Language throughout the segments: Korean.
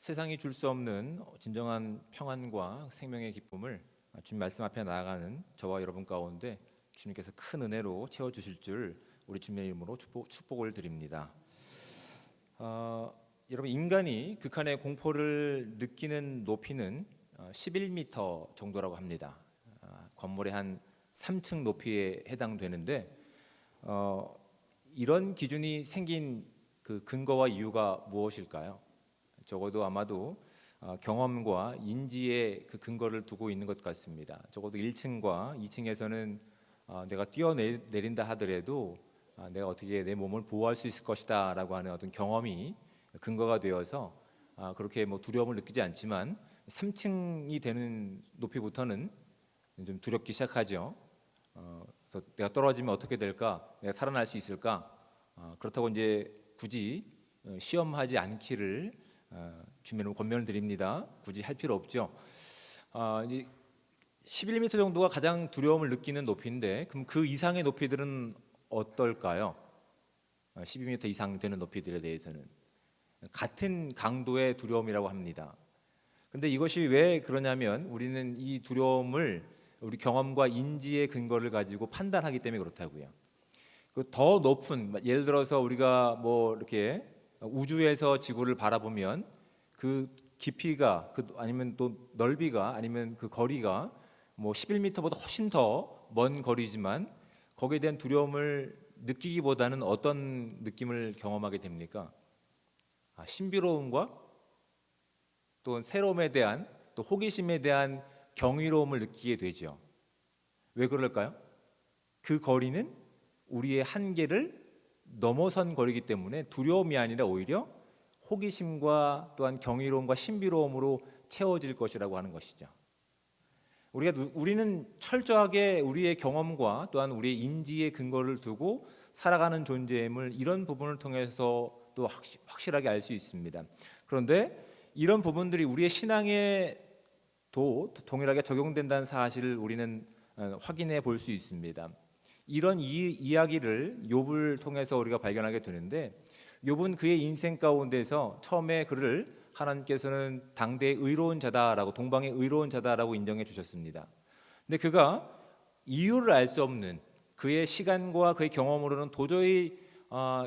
세상이 줄 수 없는 진정한 평안과 생명의 기쁨을 주님 말씀 앞에 나아가는 저와 여러분 가운데 주님께서 큰 은혜로 채워주실 줄 우리 주님의 이름으로 축복을 드립니다. 여러분, 인간이 극한의 공포를 느끼는 높이는 11m 정도라고 합니다. 건물의 한 3층 높이에 해당되는데 이런 기준이 생긴 그 근거와 이유가 무엇일까요? 적어도 아마도 경험과 인지의 그 근거를 두고 있는 것 같습니다. 적어도 1층과 2층에서는 내가 뛰어내린다 하더라도 내가 어떻게 내 몸을 보호할 수 있을 것이다 라고 하는 어떤 경험이 근거가 되어서 그렇게 뭐 두려움을 느끼지 않지만 3층이 되는 높이부터는 좀 두렵기 시작하죠. 그래서 내가 떨어지면 어떻게 될까? 내가 살아날 수 있을까? 그렇다고 이제 굳이 시험하지 않기를 주님으로 권면을 드립니다. 굳이 할 필요 없죠. 이제 11m 정도가 가장 두려움을 느끼는 높이인데 그럼 그 이상의 높이들은 어떨까요? 12m 이상 되는 높이들에 대해서는 같은 강도의 두려움이라고 합니다. 그런데 이것이 왜 그러냐면 우리는 이 두려움을 우리 경험과 인지의 근거를 가지고 판단하기 때문에 그렇다고요. 더 높은, 예를 들어서 우리가 뭐 이렇게 우주에서 지구를 바라보면 그 깊이가 아니면 또 넓이가 아니면 그 거리가 뭐 11m보다 훨씬 더 먼 거리지만 거기에 대한 두려움을 느끼기보다는 어떤 느낌을 경험하게 됩니까? 신비로움과 또 새로움에 대한 또 호기심에 대한 경이로움을 느끼게 되죠. 왜 그럴까요? 그 거리는 우리의 한계를 넘어선 거리이기 때문에 두려움이 아니라 오히려 호기심과 또한 경이로움과 신비로움으로 채워질 것이라고 하는 것이죠. 우리는 철저하게 우리의 경험과 또한 우리의 인지의 근거를 두고 살아가는 존재임을 이런 부분을 통해서 또 확실하게 알 수 있습니다. 그런데 이런 부분들이 우리의 신앙에도 동일하게 적용된다는 사실을 우리는 확인해 볼 수 있습니다. 이런 이야기를 욥을 통해서 우리가 발견하게 되는데 욥은 그의 인생 가운데서 처음에 그를 하나님께서는 당대의 의로운 자다라고 동방의 의로운 자다라고 인정해 주셨습니다. 근데 그가 이유를 알 수 없는 그의 시간과 그의 경험으로는 도저히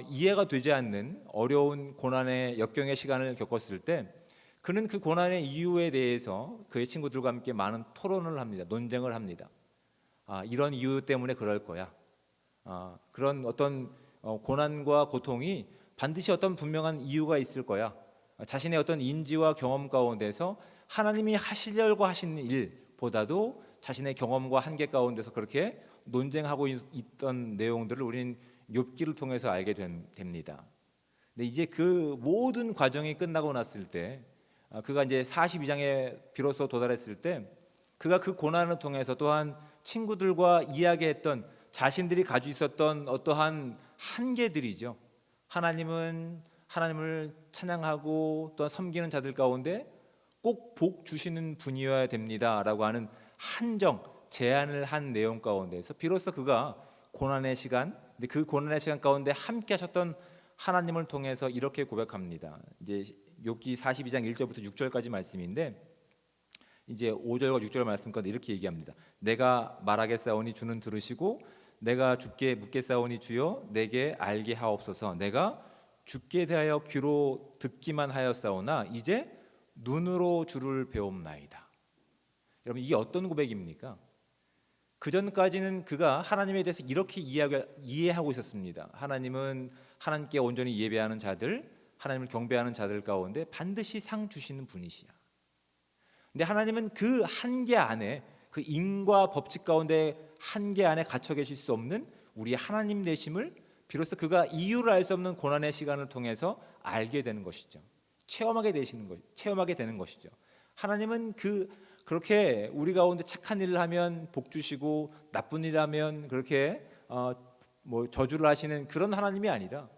이해가 되지 않는 어려운 고난의 역경의 시간을 겪었을 때 그는 그 고난의 이유에 대해서 그의 친구들과 함께 많은 토론을 합니다. 논쟁을 합니다. 이런 이유 때문에 그럴 거야. 그런 어떤 고난과 고통이 반드시 어떤 분명한 이유가 있을 거야. 자신의 어떤 인지와 경험 가운데서 하나님이 하시려고 하시는 일보다도 자신의 경험과 한계 가운데서 그렇게 논쟁하고 있던 내용들을 우리는 욥기를 통해서 알게 됩니다. 근데 이제 그 모든 과정이 끝나고 났을 때 그가 이제 42장에 비로소 도달했을 때 그가 그 고난을 통해서 또한 친구들과 이야기했던 자신들이 가지고 있었던 어떠한 한계들이죠. 하나님을 찬양하고 또한 섬기는 자들 가운데 꼭 복 주시는 분이어야 됩니다라고 하는 한정, 제안을 한 내용 가운데서 비로소 그가 고난의 시간, 근데 그 고난의 시간 가운데 함께 하셨던 하나님을 통해서 이렇게 고백합니다. 이제 욥기 42장 1절부터 6절까지 말씀인데 이제 5절과 6절 말씀 가운데 이렇게 얘기합니다. 내가 말하겠사오니 주는 들으시고 내가 주께 묻겠사오니 주여 내게 알게 하옵소서. 내가 주께 대하여 귀로 듣기만 하였사오나 이제 눈으로 주를 배움나이다. 여러분, 이게 어떤 고백입니까? 그 전까지는 그가 하나님에 대해서 이렇게 이해하고 있었습니다. 하나님은 하나님께 온전히 예배하는 자들, 하나님을 경배하는 자들 가운데 반드시 상 주시는 분이시야. 근데 하나님은 그 한계 안에, 그 인과 법칙 가운데 한계 안에 갇혀 계실 수 없는 우리 하나님 되심을 비로소 그가 이유를 알 수 없는 고난의 시간을 통해서 알게 되는 것이죠. 체험하게 되는 것이죠. 하나님은 그렇게 우리 가운데 착한 일을 하면 복 주시고 나쁜 일을 하면 그렇게 저주를 하시는 그런 하나님이 아니라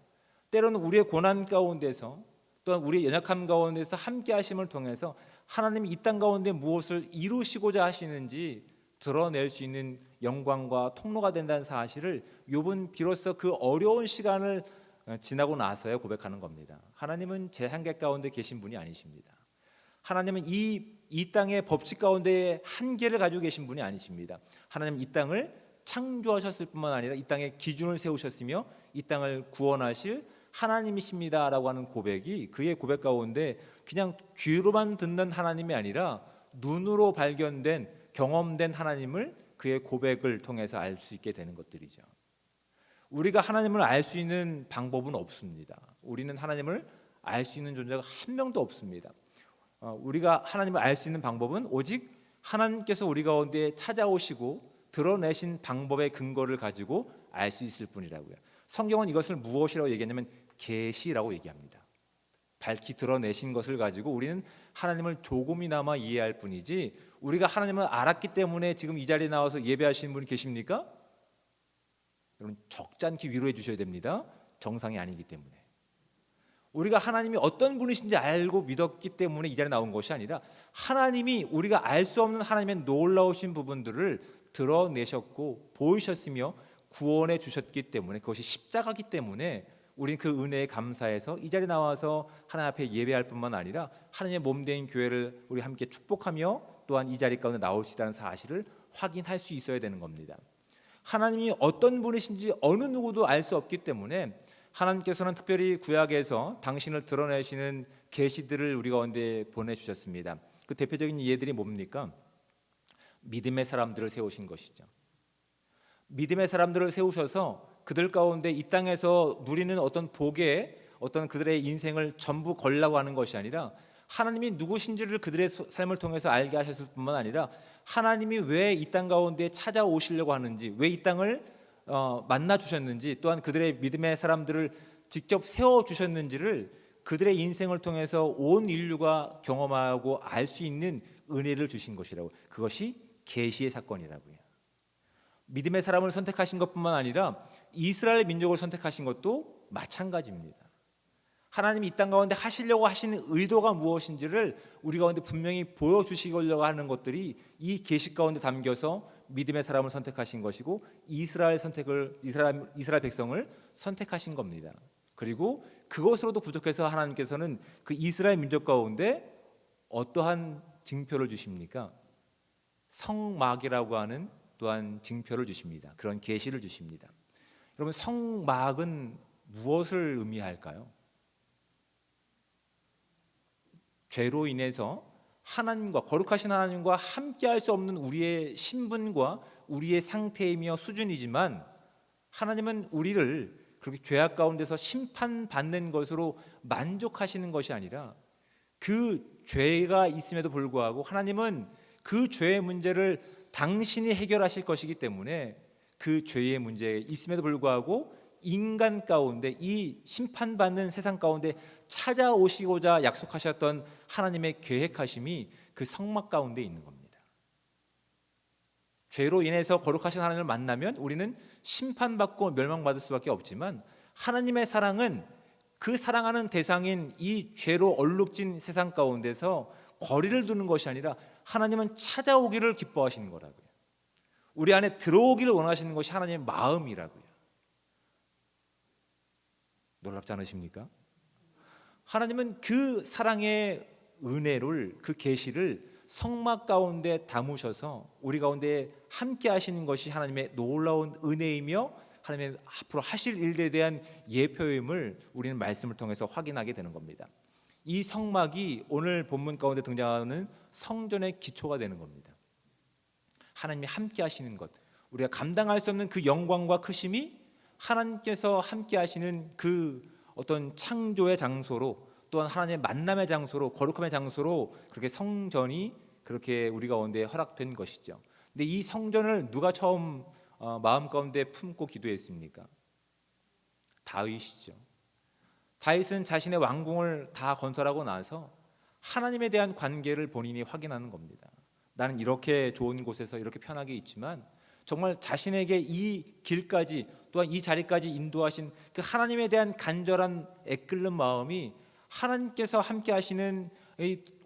때로는 우리의 고난 가운데서 또한 우리의 연약함 가운데서 함께 하심을 통해서 하나님이 이 땅 가운데 무엇을 이루시고자 하시는지 드러낼 수 있는 영광과 통로가 된다는 사실을 욥은 비로소 그 어려운 시간을 지나고 나서야 고백하는 겁니다. 하나님은 제 한계 가운데 계신 분이 아니십니다. 하나님은 이 땅의 법칙 가운데 한계를 가지고 계신 분이 아니십니다. 하나님은 이 땅을 창조하셨을 뿐만 아니라 이 땅에 기준을 세우셨으며 이 땅을 구원하실 하나님이십니다라고 하는 고백이, 그의 고백 가운데 그냥 귀로만 듣는 하나님이 아니라 눈으로 발견된, 경험된 하나님을 그의 고백을 통해서 알 수 있게 되는 것들이죠. 우리가 하나님을 알 수 있는 방법은 없습니다. 우리는 하나님을 알 수 있는 존재가 한 명도 없습니다. 우리가 하나님을 알 수 있는 방법은 오직 하나님께서 우리 가운데 찾아오시고 드러내신 방법의 근거를 가지고 알 수 있을 뿐이라고요. 성경은 이것을 무엇이라고 얘기하냐면 계시라고 얘기합니다. 밝히 드러내신 것을 가지고 우리는 하나님을 조금이나마 이해할 뿐이지, 우리가 하나님을 알았기 때문에 지금 이 자리에 나와서 예배하시는 분이 계십니까? 여러분, 적잖게 위로해 주셔야 됩니다. 정상이 아니기 때문에. 우리가 하나님이 어떤 분이신지 알고 믿었기 때문에 이 자리에 나온 것이 아니라, 하나님이 우리가 알 수 없는 하나님의 놀라우신 부분들을 드러내셨고 보이셨으며 구원해 주셨기 때문에, 그것이 십자가기 때문에 우리는 그 은혜에 감사해서 이 자리에 나와서 하나님 앞에 예배할 뿐만 아니라 하나님의 몸된 교회를 우리 함께 축복하며 또한 이 자리 가운데 나올 수 있다는 사실을 확인할 수 있어야 되는 겁니다. 하나님이 어떤 분이신지 어느 누구도 알 수 없기 때문에 하나님께서는 특별히 구약에서 당신을 드러내시는 계시들을 우리 가운데 보내주셨습니다. 그 대표적인 예들이 뭡니까? 믿음의 사람들을 세우신 것이죠. 믿음의 사람들을 세우셔서 그들 가운데 이 땅에서 누리는 어떤 복에, 어떤 그들의 인생을 전부 걸라고 하는 것이 아니라, 하나님이 누구신지를 그들의 삶을 통해서 알게 하셨을 뿐만 아니라 하나님이 왜 이 땅 가운데 찾아오시려고 하는지, 왜 이 땅을 만나 주셨는지, 또한 그들의 믿음의 사람들을 직접 세워 주셨는지를 그들의 인생을 통해서 온 인류가 경험하고 알 수 있는 은혜를 주신 것이라고. 그것이 계시의 사건이라고요. 믿음의 사람을 선택하신 것뿐만 아니라 이스라엘 민족을 선택하신 것도 마찬가지입니다. 하나님이 이 땅 가운데 하시려고 하시는 의도가 무엇인지를 우리 가운데 분명히 보여주시려고 하는 것들이 이 계시 가운데 담겨서 믿음의 사람을 선택하신 것이고, 이스라엘 백성을 선택하신 겁니다. 그리고 그것으로도 부족해서 하나님께서는 그 이스라엘 민족 가운데 어떠한 징표를 주십니까? 성막이라고 하는 또한 징표를 주십니다. 그런 계시를 주십니다. 여러분, 성막은 무엇을 의미할까요? 죄로 인해서 하나님과, 거룩하신 하나님과 함께할 수 없는 우리의 신분과 우리의 상태이며 수준이지만, 하나님은 우리를 그렇게 죄악 가운데서 심판받는 것으로 만족하시는 것이 아니라, 그 죄가 있음에도 불구하고 하나님은 그 죄의 문제를 당신이 해결하실 것이기 때문에, 그 죄의 문제에 있음에도 불구하고 인간 가운데, 이 심판받는 세상 가운데 찾아오시고자 약속하셨던 하나님의 계획하심이 그 성막 가운데 있는 겁니다. 죄로 인해서 거룩하신 하나님을 만나면 우리는 심판받고 멸망받을 수밖에 없지만, 하나님의 사랑은 그 사랑하는 대상인 이 죄로 얼룩진 세상 가운데서 거리를 두는 것이 아니라 하나님은 찾아오기를 기뻐하시는 거라고요. 우리 안에 들어오기를 원하시는 것이 하나님의 마음이라고요. 놀랍지 않으십니까? 하나님은 그 사랑의 은혜를, 그 계시를 성막 가운데 담으셔서 우리 가운데 함께 하시는 것이 하나님의 놀라운 은혜이며 하나님의 앞으로 하실 일에 대한 예표임을 우리는 말씀을 통해서 확인하게 되는 겁니다. 이 성막이 오늘 본문 가운데 등장하는 성전의 기초가 되는 겁니다. 하나님이 함께 하시는 것, 우리가 감당할 수 없는 그 영광과 크심이 하나님께서 함께 하시는 그 어떤 창조의 장소로, 또한 하나님의 만남의 장소로, 거룩함의 장소로 그렇게 성전이 그렇게 우리 가운데 허락된 것이죠. 근데 이 성전을 누가 처음 마음 가운데 품고 기도했습니까? 다윗이죠. 다윗은 자신의 왕궁을 다 건설하고 나서 하나님에 대한 관계를 본인이 확인하는 겁니다. 나는 이렇게 좋은 곳에서 이렇게 편하게 있지만 정말 자신에게 이 길까지, 또한 이 자리까지 인도하신 그 하나님에 대한 간절한 애끓는 마음이 하나님께서 함께 하시는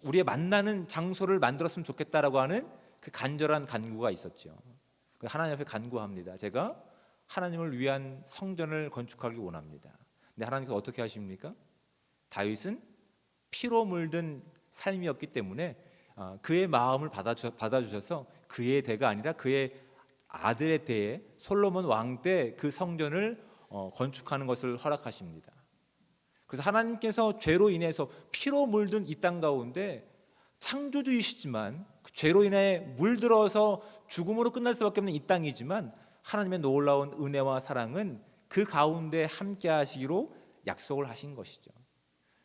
우리의 만나는 장소를 만들었으면 좋겠다라고 하는 그 간절한 간구가 있었죠. 하나님 앞에 간구합니다. 제가 하나님을 위한 성전을 건축하기 원합니다. 근데 하나님께서 어떻게 하십니까? 다윗은 피로 물든 삶이었기 때문에 그의 마음을 받아주셔서 그의 대가 아니라 그의 아들의 대에 솔로몬 왕 때 그 성전을 건축하는 것을 허락하십니다. 그래서 하나님께서 죄로 인해서 피로 물든 이 땅 가운데 창조주이시지만 그 죄로 인해 물들어서 죽음으로 끝날 수밖에 없는 이 땅이지만 하나님의 놀라운 은혜와 사랑은 그 가운데 함께 하시기로 약속을 하신 것이죠.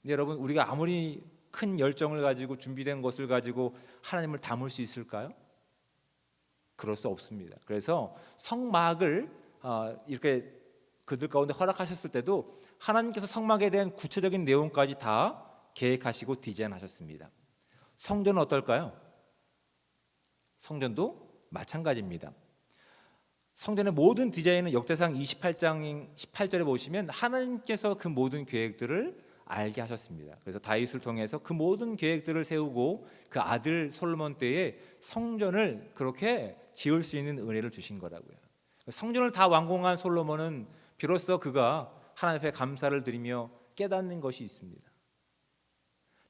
근데 여러분, 우리가 아무리 큰 열정을 가지고 준비된 것을 가지고 하나님을 담을 수 있을까요? 그럴 수 없습니다. 그래서 성막을 이렇게 그들 가운데 허락하셨을 때도 하나님께서 성막에 대한 구체적인 내용까지 다 계획하시고 디자인하셨습니다. 성전은 어떨까요? 성전도 마찬가지입니다. 성전의 모든 디자인은 역대상 28장 18절에 보시면 하나님께서 그 모든 계획들을 알게 하셨습니다. 그래서 다윗을 통해서 그 모든 계획들을 세우고 그 아들 솔로몬 때에 성전을 그렇게 지을 수 있는 은혜를 주신 거라고요. 성전을 다 완공한 솔로몬은 비로소 그가 하나님 앞에 감사를 드리며 깨닫는 것이 있습니다.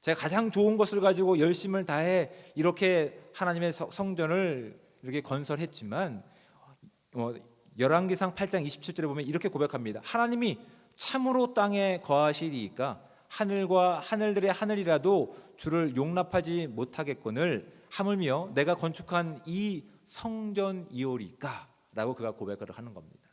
제가 가장 좋은 것을 가지고 열심을 다해 이렇게 하나님의 성전을 이렇게 건설했지만 열왕기상 8장 27절에 보면 이렇게 고백합니다. 하나님이 참으로 땅에 거하시리이까 하늘과 하늘들의 하늘이라도 주를 용납하지 못하겠거늘 하물며 내가 건축한 이 성전이오리까 라고 그가 고백을 하는 겁니다.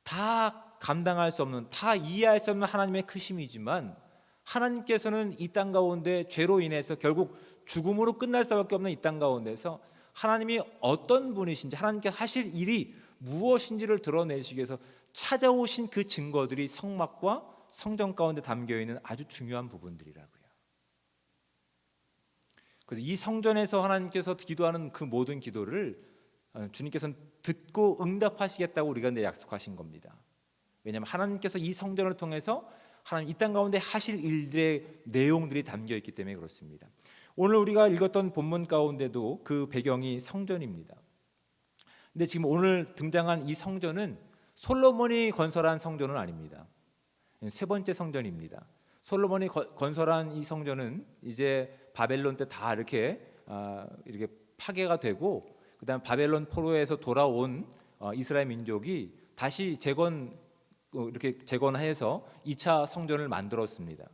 다 감당할 수 없는, 다 이해할 수 없는 하나님의 크심이지만 하나님께서는 이 땅 가운데 죄로 인해서 결국 죽음으로 끝날 수밖에 없는 이 땅 가운데서 하나님이 어떤 분이신지, 하나님께서 하실 일이 무엇인지를 드러내시기 위해서 찾아오신 그 증거들이 성막과 성전 가운데 담겨있는 아주 중요한 부분들이라고요. 그래서 이 성전에서 하나님께서 기도하는 그 모든 기도를 주님께서는 듣고 응답하시겠다고 우리가 약속하신 겁니다. 왜냐하면 하나님께서 이 성전을 통해서 하나님 이 땅 가운데 하실 일들의 내용들이 담겨있기 때문에 그렇습니다. 오늘 우리가 읽었던 본문 가운데도 그 배경이 성전입니다. 근데 지금 오늘 등장한 이 성전은 솔로몬이 건설한 성전은 아닙니다. 세 번째 성전입니다. 솔로몬이 건설한 이 성전은 이제 바벨론 때 다 이렇게 파괴가 되고 그다음 바벨론 포로에서 돌아온 이스라엘 민족이 다시 이렇게 재건해서 2차 성전을 만들었습니다.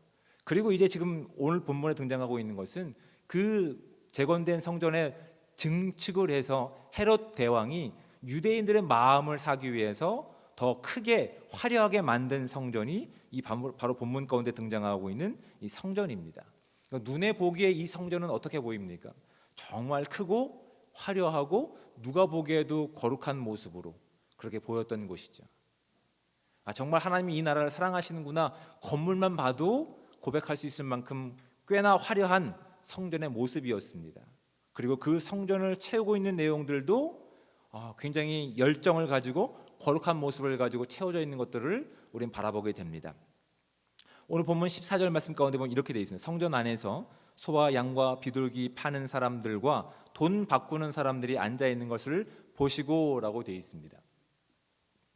그리고 이제 지금 오늘 본문에 등장하고 있는 것은 그 재건된 성전에 증축을 해서 헤롯 대왕이 유대인들의 마음을 사기 위해서 더 크게 화려하게 만든 성전이 이 바로 본문 가운데 등장하고 있는 이 성전입니다. 그러니까 눈에 보기에 이 성전은 어떻게 보입니까? 정말 크고 화려하고 누가 보기에도 거룩한 모습으로 그렇게 보였던 곳이죠. 정말 하나님이 이 나라를 사랑하시는구나, 건물만 봐도 고백할 수 있을 만큼 꽤나 화려한 성전의 모습이었습니다. 그리고 그 성전을 채우고 있는 내용들도 굉장히 열정을 가지고 거룩한 모습을 가지고 채워져 있는 것들을 우리는 바라보게 됩니다. 오늘 본문 14절 말씀 가운데 보면 이렇게 되어 있습니다. 성전 안에서 소와 양과 비둘기 파는 사람들과 돈 바꾸는 사람들이 앉아 있는 것을 보시고라고 되어 있습니다.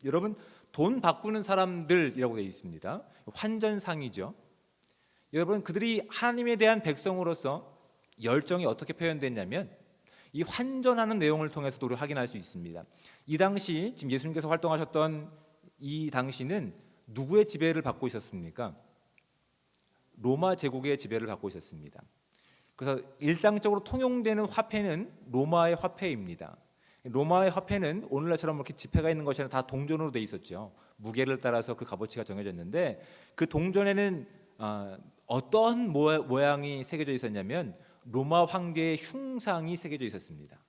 여러분, 돈 바꾸는 사람들이라고 되어 있습니다. 환전상이죠. 여러분, 그들이 하나님에 대한 백성으로서 열정이 어떻게 표현됐냐면 이 환전하는 내용을 통해서도 우리 확인할 수 있습니다. 이 당시 지금 예수님께서 활동하셨던 이 당시는 누구의 지배를 받고 있었습니까? 로마 제국의 지배를 받고 있었습니다. 그래서 일상적으로 통용되는 화폐는 로마의 화폐입니다. 로마의 화폐는 오늘날처럼 이렇게 지폐가 있는 것이 아니라 다 동전으로 돼 있었죠. 무게를 따라서 그 값어치가 정해졌는데 그 동전에는 어떤 모양이 새겨져 있었냐면 로마 황제의 흉상이 새겨져 있었습니다.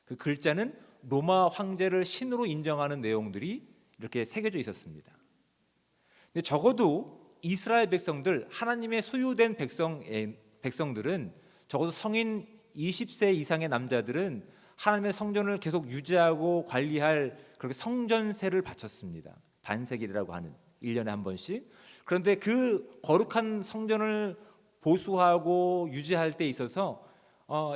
그 글자는 로마 황제를 신으로 인정하는 내용들이 이렇게 새겨져 있었습니다. 근데 적어도 이스라엘 백성들, 하나님의 소유된 백성들은 적어도 성인 20세 이상의 남자들은 하나님의 성전을 계속 유지하고 관리할 그렇게 성전세를 바쳤습니다. 반세기라고 하는 1년에 한 번씩. 그런데 그 거룩한 성전을 보수하고 유지할 때 있어서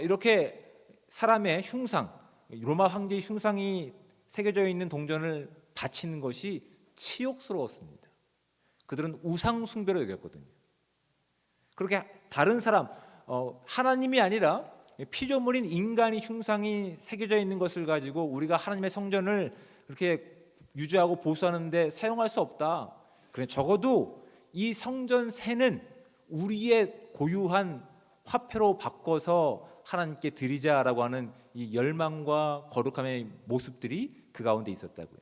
이렇게 사람의 흉상, 로마 황제의 흉상이 새겨져 있는 동전을 바치는 것이 치욕스러웠습니다. 그들은 우상 숭배로 여겼거든요. 그렇게 다른 사람, 하나님이 아니라 피조물인 인간이 흉상이 새겨져 있는 것을 가지고 우리가 하나님의 성전을 그렇게 유지하고 보수하는데 사용할 수 없다. 그래 적어도 이 성전세는 우리의 고유한 화폐로 바꿔서 하나님께 드리자라고 하는 이 열망과 거룩함의 모습들이 그 가운데 있었다고요.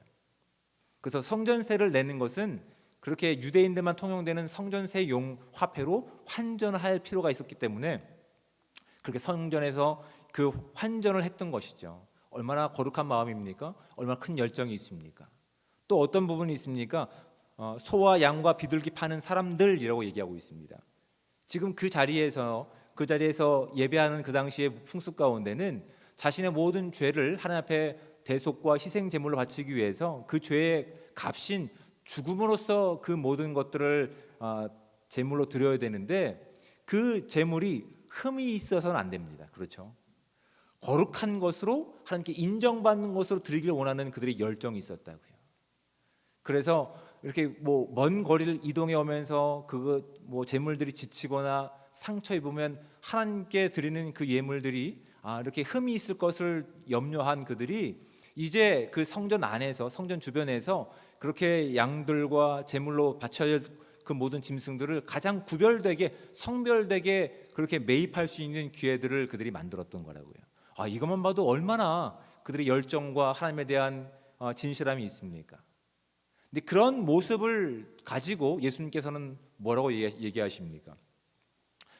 그래서 성전세를 내는 것은 그렇게 유대인들만 통용되는 성전세용 화폐로 환전할 필요가 있었기 때문에 그렇게 성전에서 그 환전을 했던 것이죠. 얼마나 거룩한 마음입니까? 얼마나 큰 열정이 있습니까? 또 어떤 부분이 있습니까? 소와 양과 비둘기 파는 사람들이라고 얘기하고 있습니다. 지금 그 자리에서 예배하는 그 당시의 풍습 가운데는 자신의 모든 죄를 하나님 앞에 대속과 희생 제물로 바치기 위해서 그 죄의 값인 죽음으로써 그 모든 것들을 제물로 드려야 되는데 그 제물이 흠이 있어서는 안 됩니다. 그렇죠? 거룩한 것으로 하나님께 인정받는 것으로 드리기를 원하는 그들의 열정이 있었다고요. 그래서 이렇게 먼 거리를 이동해 오면서 제물들이 지치거나 상처 입으면 하나님께 드리는 그 예물들이 이렇게 흠이 있을 것을 염려한 그들이 이제 그 성전 안에서, 성전 주변에서 그렇게 양들과 제물로 바쳐야 할 그 모든 짐승들을 가장 구별되게, 성별되게 그렇게 매입할 수 있는 기회들을 그들이 만들었던 거라고요. 이것만 봐도 얼마나 그들의 열정과 하나님에 대한 진실함이 있습니까? 근데 그런 모습을 가지고 예수님께서는 뭐라고 얘기하십니까?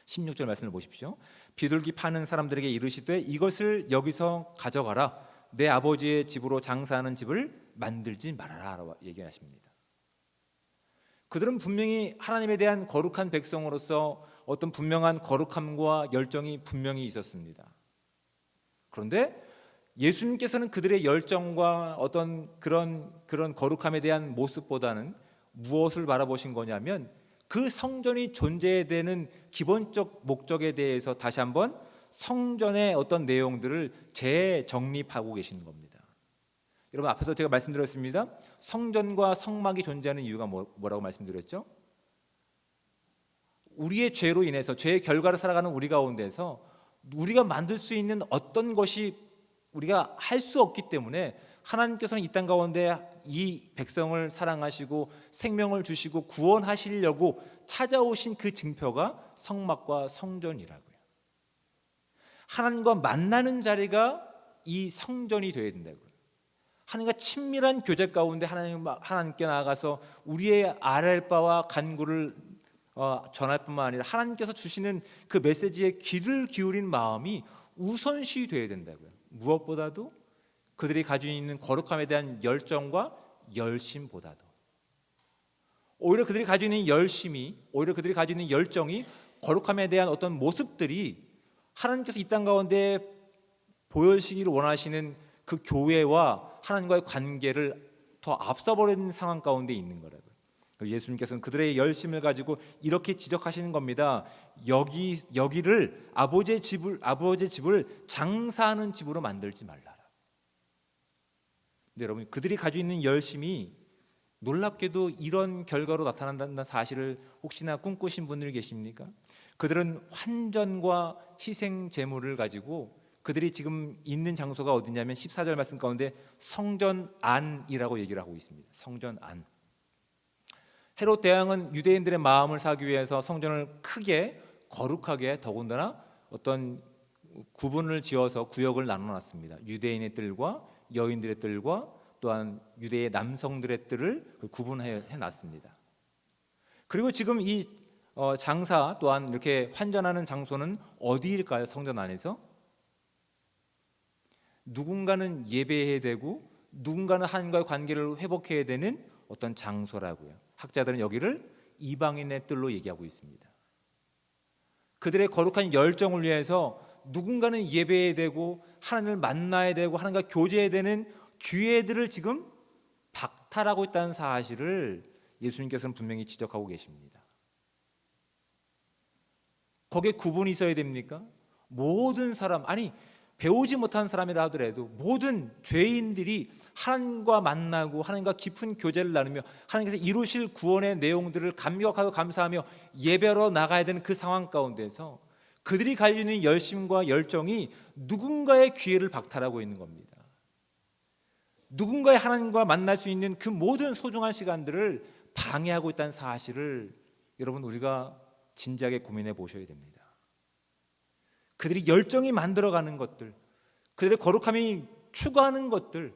16절 말씀을 보십시오. 비둘기 파는 사람들에게 이르시되 이것을 여기서 가져가라. 내 아버지의 집으로 장사하는 집을 만들지 말아라 라고 얘기하십니다. 그들은 분명히 하나님에 대한 거룩한 백성으로서 어떤 분명한 거룩함과 열정이 분명히 있었습니다. 그런데 예수님께서는 그들의 열정과 어떤 그런 거룩함에 대한 모습보다는 무엇을 바라보신 거냐면 그 성전이 존재해야 되는 기본적 목적에 대해서 다시 한번 성전의 어떤 내용들을 재정립하고 계시는 겁니다. 여러분, 앞에서 제가 말씀드렸습니다. 성전과 성막이 존재하는 이유가 뭐라고 말씀드렸죠? 우리의 죄로 인해서 죄의 결과를 살아가는 우리 가운데서 우리가 만들 수 있는 어떤 것이 우리가 할 수 없기 때문에 하나님께서는 이 땅 가운데 이 백성을 사랑하시고 생명을 주시고 구원하시려고 찾아오신 그 징표가 성막과 성전이라고요. 하나님과 만나는 자리가 이 성전이 되어야 된다고요. 하나님과 친밀한 교제 가운데 하나님께 나아가서 우리의 알할 바와 간구를 전할 뿐만 아니라 하나님께서 주시는 그 메시지에 귀를 기울인 마음이 우선시 되어야 된다고요. 무엇보다도 그들이 가지고 있는 거룩함에 대한 열정과 열심보다도 오히려 그들이 가지고 있는 열정이 거룩함에 대한 어떤 모습들이 하나님께서 이 땅 가운데 보여주시기를 원하시는 그 교회와 하나님과의 관계를 더 앞서버리는 상황 가운데 있는 거라고요. 예수님께서는 그들의 열심을 가지고 이렇게 지적하시는 겁니다. 여기를 아버지의 집을 장사하는 집으로 만들지 말라라. 근데 여러분, 그들이 가지고 있는 열심이 놀랍게도 이런 결과로 나타난다는 사실을 혹시나 꿈꾸신 분들 계십니까? 그들은 환전과 희생 제물을 가지고 그들이 지금 있는 장소가 어디냐면 14절 말씀 가운데 성전 안이라고 얘기를 하고 있습니다. 성전 안. 헤롯 대왕은 유대인들의 마음을 사기 위해서 성전을 크게 거룩하게 더군다나 어떤 구분을 지어서 구역을 나눠놨습니다. 유대인의 뜰과 여인들의 뜰과 또한 유대의 남성들의 뜰을 구분해 놨습니다. 그리고 지금 이 장사 또한 이렇게 환전하는 장소는 어디일까요? 성전 안에서 누군가는 예배해야 되고 누군가는 하나님과의 관계를 회복해야 되는 어떤 장소라고요. 학자들은 여기를 이방인의 뜰로 얘기하고 있습니다. 그들의 거룩한 열정을 위해서 누군가는 예배해야 되고 하나님을 만나야 되고 하나님과 교제해야 되는 기회들을 지금 박탈하고 있다는 사실을 예수님께서는 분명히 지적하고 계십니다. 거기에 구분이 있어야 됩니까? 모든 사람, 배우지 못한 사람이라 하더라도 모든 죄인들이 하나님과 만나고 하나님과 깊은 교제를 나누며 하나님께서 이루실 구원의 내용들을 감격하고 감사하며 예배로 나가야 되는 그 상황 가운데서 그들이 가지고 있는 열심과 열정이 누군가의 기회를 박탈하고 있는 겁니다. 누군가의 하나님과 만날 수 있는 그 모든 소중한 시간들을 방해하고 있다는 사실을 여러분 우리가 진지하게 고민해 보셔야 됩니다. 그들이 열정이 만들어가는 것들, 그들의 거룩함이 추구하는 것들,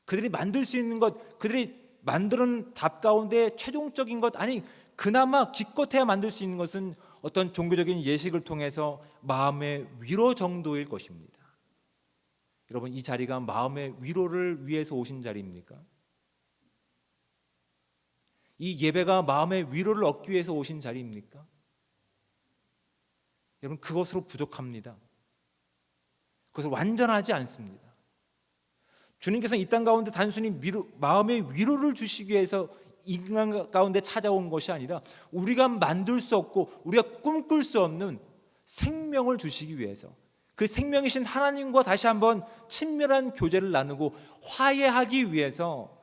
그들이 만들 수 있는 것, 그들이 만드는 답 가운데 최종적인 것, 아니 그나마 기껏해야 만들 수 있는 것은 어떤 종교적인 예식을 통해서 마음의 위로 정도일 것입니다. 여러분, 이 자리가 마음의 위로를 위해서 오신 자리입니까? 이 예배가 마음의 위로를 얻기 위해서 오신 자리입니까? 여러분, 그것으로 부족합니다. 그것을 완전하지 않습니다. 주님께서는 이 땅 가운데 단순히 마음의 위로를 주시기 위해서 인간 가운데 찾아온 것이 아니라 우리가 만들 수 없고 우리가 꿈꿀 수 없는 생명을 주시기 위해서, 그 생명이신 하나님과 다시 한번 친밀한 교제를 나누고 화해하기 위해서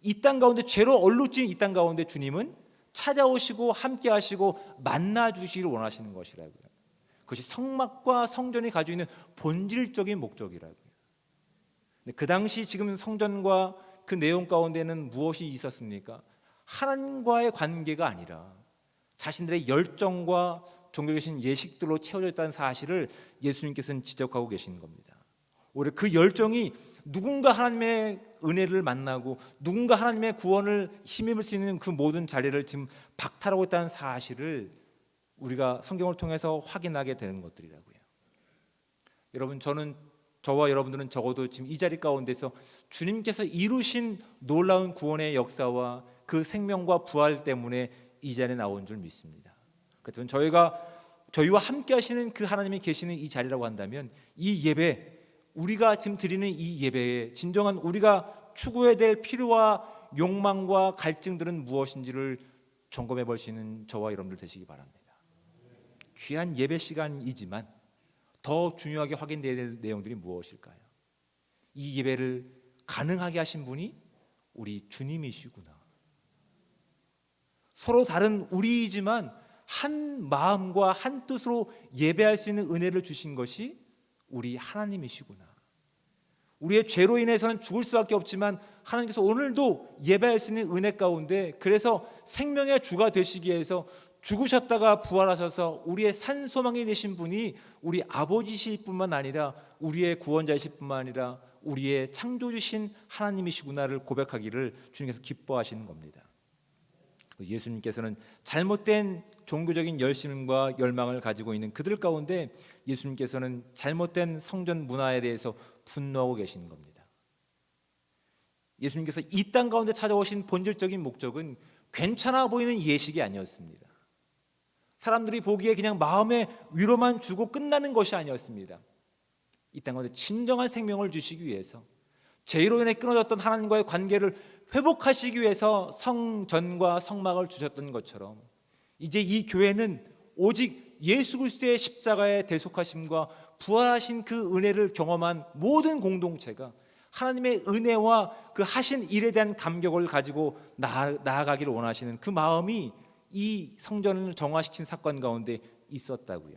이 땅 가운데 죄로 얼룩진 이 땅 가운데 주님은 찾아오시고 함께 하시고 만나 주시기를 원하시는 것이라고요. 그것이 성막과 성전이 가지고 있는 본질적인 목적이라고요. 그 당시 지금 성전과 그 내용 가운데는 무엇이 있었습니까? 하나님과의 관계가 아니라 자신들의 열정과 종교적인 예식들로 채워져 있다는 사실을 예수님께서는 지적하고 계시는 겁니다. 오히려 그 열정이 누군가 하나님의 은혜를 만나고 누군가 하나님의 구원을 힘입을 수 있는 그 모든 자리를 지금 박탈하고 있다는 사실을 우리가 성경을 통해서 확인하게 되는 것들이라고요. 여러분, 저와 여러분들은 적어도 지금 이 자리 가운데서 주님께서 이루신 놀라운 구원의 역사와 그 생명과 부활 때문에 이 자리에 나온 줄 믿습니다. 그렇다면 저희와 함께 하시는 그 하나님이 계시는 이 자리라고 한다면 이 예배, 우리가 지금 드리는 이 예배에 진정한 우리가 추구해야 될 필요와 욕망과 갈증들은 무엇인지를 점검해 볼 수 있는 저와 여러분들 되시기 바랍니다. 귀한 예배 시간이지만 더 중요하게 확인되어야 될 내용들이 무엇일까요? 이 예배를 가능하게 하신 분이 우리 주님이시구나. 서로 다른 우리이지만 한 마음과 한 뜻으로 예배할 수 있는 은혜를 주신 것이 우리 하나님이시구나. 우리의 죄로 인해서는 죽을 수밖에 없지만 하나님께서 오늘도 예배할 수 있는 은혜 가운데, 그래서 생명의 주가 되시기 위해서 죽으셨다가 부활하셔서 우리의 산소망이 되신 분이 우리 아버지실 뿐만 아니라 우리의 구원자이실 뿐만 아니라 우리의 창조주신 하나님이시구나를 고백하기를 주님께서 기뻐하시는 겁니다. 예수님께서는 잘못된 종교적인 열심과 열망을 가지고 있는 그들 가운데 예수님께서는 잘못된 성전 문화에 대해서 분노하고 계시는 겁니다. 예수님께서 이 땅 가운데 찾아오신 본질적인 목적은 괜찮아 보이는 예식이 아니었습니다. 사람들이 보기에 그냥 마음의 위로만 주고 끝나는 것이 아니었습니다. 이 땅 가운데 진정한 생명을 주시기 위해서, 죄로 인해 끊어졌던 하나님과의 관계를 회복하시기 위해서 성전과 성막을 주셨던 것처럼 이제 이 교회는 오직 예수 그리스도의 십자가의 대속하심과 부활하신 그 은혜를 경험한 모든 공동체가 하나님의 은혜와 그 하신 일에 대한 감격을 가지고 나아가기를 원하시는 그 마음이 이 성전을 정화시킨 사건 가운데 있었다고요.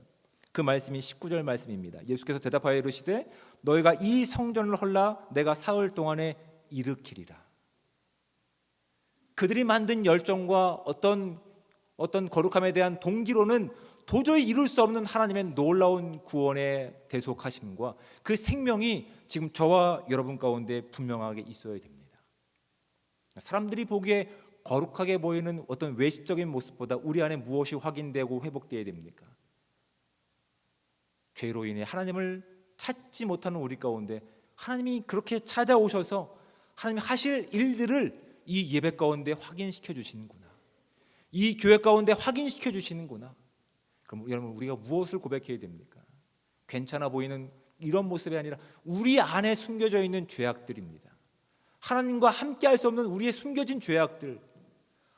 그 말씀이 19절 말씀입니다. 예수께서 대답하여 이르시되 너희가 이 성전을 헐라 내가 사흘 동안에 일으키리라. 그들이 만든 열정과 어떤 거룩함에 대한 동기로는 도저히 이룰 수 없는 하나님의 놀라운 구원의 대속하심과 그 생명이 지금 저와 여러분 가운데 분명하게 있어야 됩니다. 사람들이 보기에 거룩하게 보이는 어떤 외식적인 모습보다 우리 안에 무엇이 확인되고 회복되어야 됩니까? 죄로 인해 하나님을 찾지 못하는 우리 가운데 하나님이 그렇게 찾아오셔서 하나님이 하실 일들을 이 예배 가운데 확인시켜 주시는구나. 이 교회 가운데 확인시켜 주시는구나. 그럼 여러분, 우리가 무엇을 고백해야 됩니까? 괜찮아 보이는 이런 모습이 아니라 우리 안에 숨겨져 있는 죄악들입니다. 하나님과 함께 할 수 없는 우리의 숨겨진 죄악들,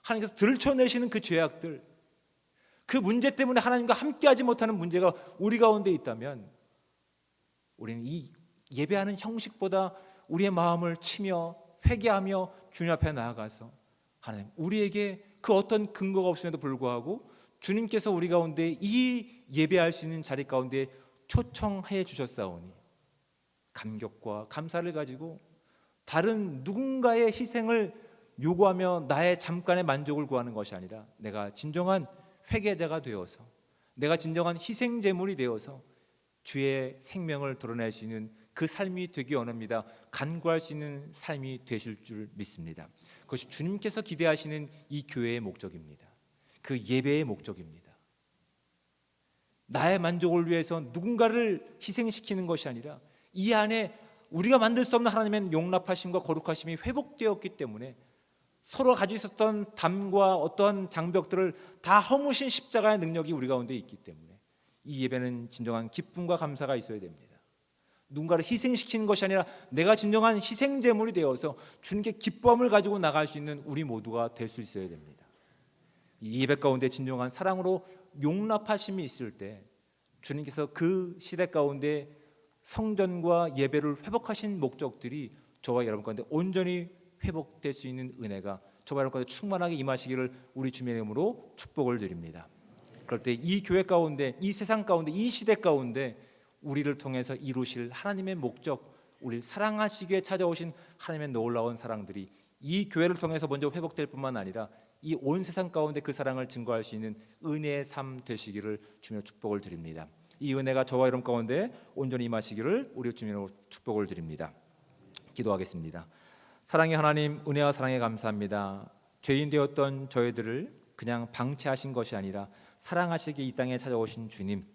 하나님께서 들춰내시는 그 죄악들, 그 문제 때문에 하나님과 함께 하지 못하는 문제가 우리 가운데 있다면 우리는 이 예배하는 형식보다 우리의 마음을 치며 회개하며 주님 앞에 나아가서 하나님, 우리에게 그 어떤 근거가 없음에도 불구하고 주님께서 우리 가운데 이 예배할 수 있는 자리 가운데 초청해 주셨사오니 감격과 감사를 가지고 다른 누군가의 희생을 요구하며 나의 잠깐의 만족을 구하는 것이 아니라 내가 진정한 회개자가 되어서, 내가 진정한 희생제물이 되어서 주의 생명을 드러낼 수 있는 그 삶이 되기 원합니다. 간구할 수 있는 삶이 되실 줄 믿습니다. 그것이 주님께서 기대하시는 이 교회의 목적입니다. 그 예배의 목적입니다. 나의 만족을 위해서 누군가를 희생시키는 것이 아니라 이 안에 우리가 만들 수 없는 하나님의 용납하심과 거룩하심이 회복되었기 때문에 서로 가지고 있었던 담과 어떠한 장벽들을 다 허무신 십자가의 능력이 우리 가운데 있기 때문에 이 예배는 진정한 기쁨과 감사가 있어야 됩니다. 누군가를 희생시키는 것이 아니라 내가 진정한 희생제물이 되어서 주님께 기쁨을 가지고 나갈 수 있는 우리 모두가 될 수 있어야 됩니다. 이 예배 가운데 진정한 사랑으로 용납하심이 있을 때 주님께서 그 시대 가운데 성전과 예배를 회복하신 목적들이 저와 여러분 가운데 온전히 회복될 수 있는 은혜가 저와 여러분 가운데 충만하게 임하시기를 우리 주님의 이름으로 축복을 드립니다. 그럴 때 이 교회 가운데, 이 세상 가운데, 이 시대 가운데 우리를 통해서 이루실 하나님의 목적, 우리를 사랑하시기에 찾아오신 하나님의 놀라운 사랑들이 이 교회를 통해서 먼저 회복될 뿐만 아니라 이 온 세상 가운데 그 사랑을 증거할 수 있는 은혜의 삶 되시기를 주님의 축복을 드립니다. 이 은혜가 저와 여러분 가운데 온전히 임하시기를 우리 주님으로 축복을 드립니다. 기도하겠습니다. 사랑의 하나님, 은혜와 사랑에 감사합니다. 죄인 되었던 저희들을 그냥 방치하신 것이 아니라 사랑하시기에 이 땅에 찾아오신 주님,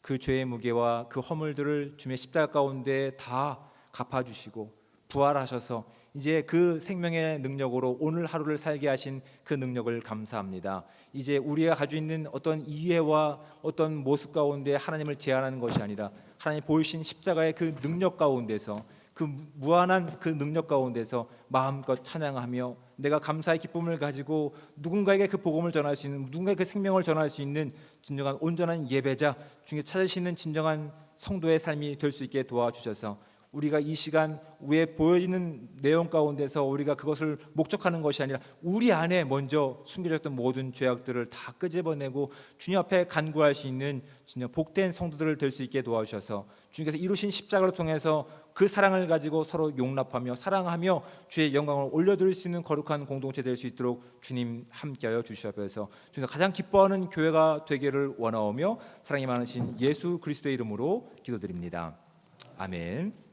그 죄의 무게와 그 허물들을 주님의 십자가 가운데 다 갚아주시고 부활하셔서 이제 그 생명의 능력으로 오늘 하루를 살게 하신 그 능력을 감사합니다. 이제 우리가 가지고 있는 어떤 이해와 어떤 모습 가운데 하나님을 제한하는 것이 아니라 하나님 보이신 십자가의 그 능력 가운데서, 그 무한한 그 능력 가운데서 마음껏 찬양하며 내가 감사의 기쁨을 가지고 누군가에게 그 복음을 전할 수 있는, 누군가에게 그 생명을 전할 수 있는 진정한 온전한 예배자, 주님께 찾으시는 진정한 성도의 삶이 될 수 있게 도와주셔서 우리가 이 시간 위에 보여지는 내용 가운데서 우리가 그것을 목적하는 것이 아니라 우리 안에 먼저 숨겨졌던 모든 죄악들을 다 끄집어내고 주님 앞에 간구할 수 있는 진정 복된 성도들을 될 수 있게 도와주셔서 주님께서 이루신 십자가를 통해서 그 사랑을 가지고 서로 용납하며 사랑하며 주의 영광을 올려드릴 수 있는 거룩한 공동체 될 수 있도록 주님 함께하여 주시옵소서. 주님께서 가장 기뻐하는 교회가 되기를 원하오며 사랑이 많으신 예수 그리스도의 이름으로 기도드립니다. 아멘.